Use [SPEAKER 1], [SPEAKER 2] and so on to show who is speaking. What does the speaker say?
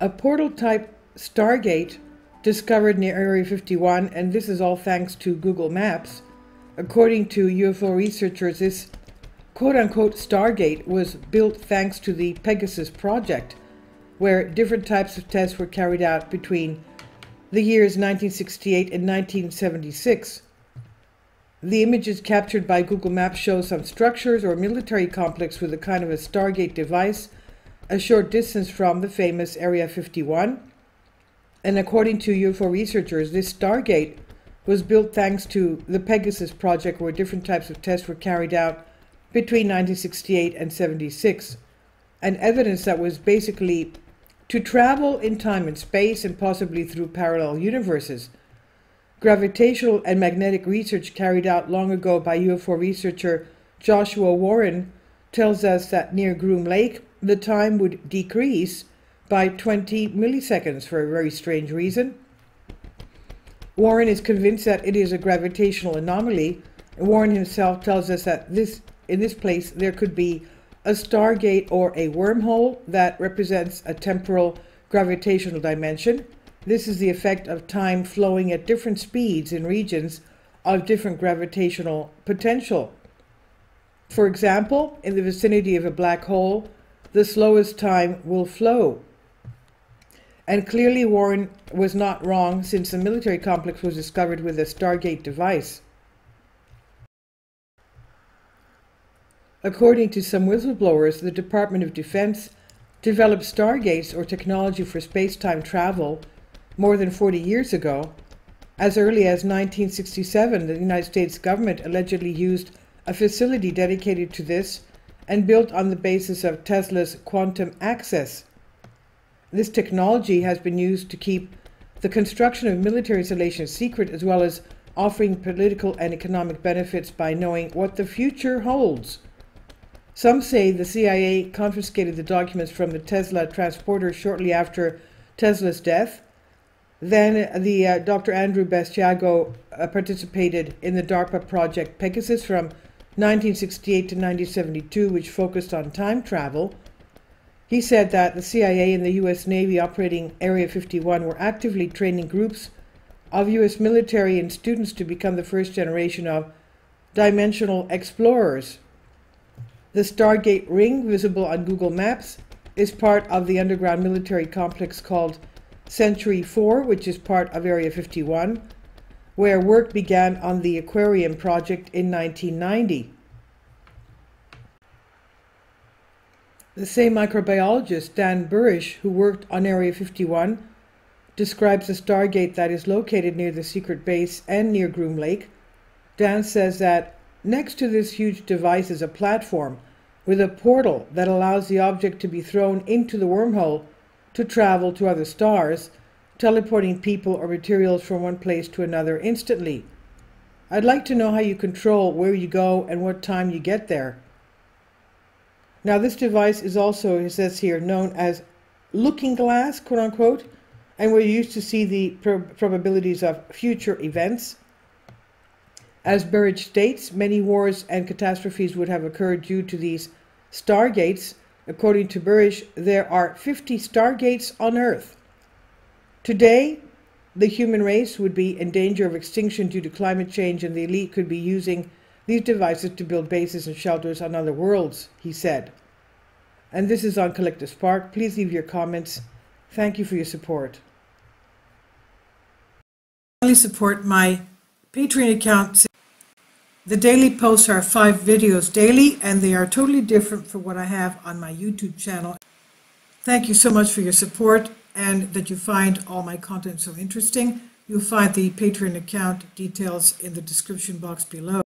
[SPEAKER 1] a portal-type Stargate discovered near Area 51, and this is all thanks to Google Maps. According to UFO researchers, this quote-unquote Stargate was built thanks to the Pegasus project, where different types of tests were carried out between the years 1968 and 1976. The images captured by Google Maps show some structures or military complex with a kind of a Stargate device a short distance from the famous Area 51. And according to UFO researchers, this Stargate was built thanks to the Pegasus project, where different types of tests were carried out between 1968 and 76. And evidence that was basically to travel in time and space and possibly through parallel universes. Gravitational and magnetic research carried out long ago by UFO researcher Joshua Warren tells us that near Groom Lake, the time would decrease by 20 milliseconds for a very strange reason. Warren is convinced that it is a gravitational anomaly. Warren himself tells us that in this place there could be a Stargate or a wormhole that represents a temporal gravitational dimension. This is the effect of time flowing at different speeds in regions of different gravitational potential. For example, in the vicinity of a black hole, the slowest time will flow. And clearly Warren was not wrong, since the military complex was discovered with a Stargate device. According to some whistleblowers, the Department of Defense developed Stargates, or technology for space-time travel, more than 40 years ago. As early as 1967, the United States government allegedly used a facility dedicated to this and built on the basis of Tesla's quantum access. This technology has been used to keep the construction of military installations secret, as well as offering political and economic benefits by knowing what the future holds. Some say the CIA confiscated the documents from the Tesla transporter shortly after Tesla's death. Then Dr. Andrew Bastiago participated in the DARPA project Pegasus from 1968 to 1972, which focused on time travel. He said that the CIA and the U.S. Navy operating Area 51 were actively training groups of U.S. military and students to become the first generation of dimensional explorers. The Stargate ring, visible on Google Maps, is part of the underground military complex called Century 4, which is part of Area 51, where work began on the Aquarium project in 1990. The same microbiologist, Dan Burish, who worked on Area 51, describes a Stargate that is located near the secret base and near Groom Lake. Dan says that next to this huge device is a platform with a portal that allows the object to be thrown into the wormhole to travel to other stars, teleporting people or materials from one place to another instantly. I'd like to know how you control where you go and what time you get there. Now, this device is also, it says here, known as looking glass, quote unquote, and we're used to see the probabilities of future events. As Burridge states, many wars and catastrophes would have occurred due to these Stargates. According to Burridge, there are 50 Stargates on Earth. Today, the human race would be in danger of extinction due to climate change, and the elite could be using these devices to build bases and shelters on other worlds, he said. And this is on Collective Spark. Please leave your comments. Thank you for your support. Please support my Patreon account. The daily posts are 5 videos daily, and they are totally different from what I have on my YouTube channel. Thank you so much for your support, and that you find all my content so interesting. You'll find the Patreon account details in the description box below.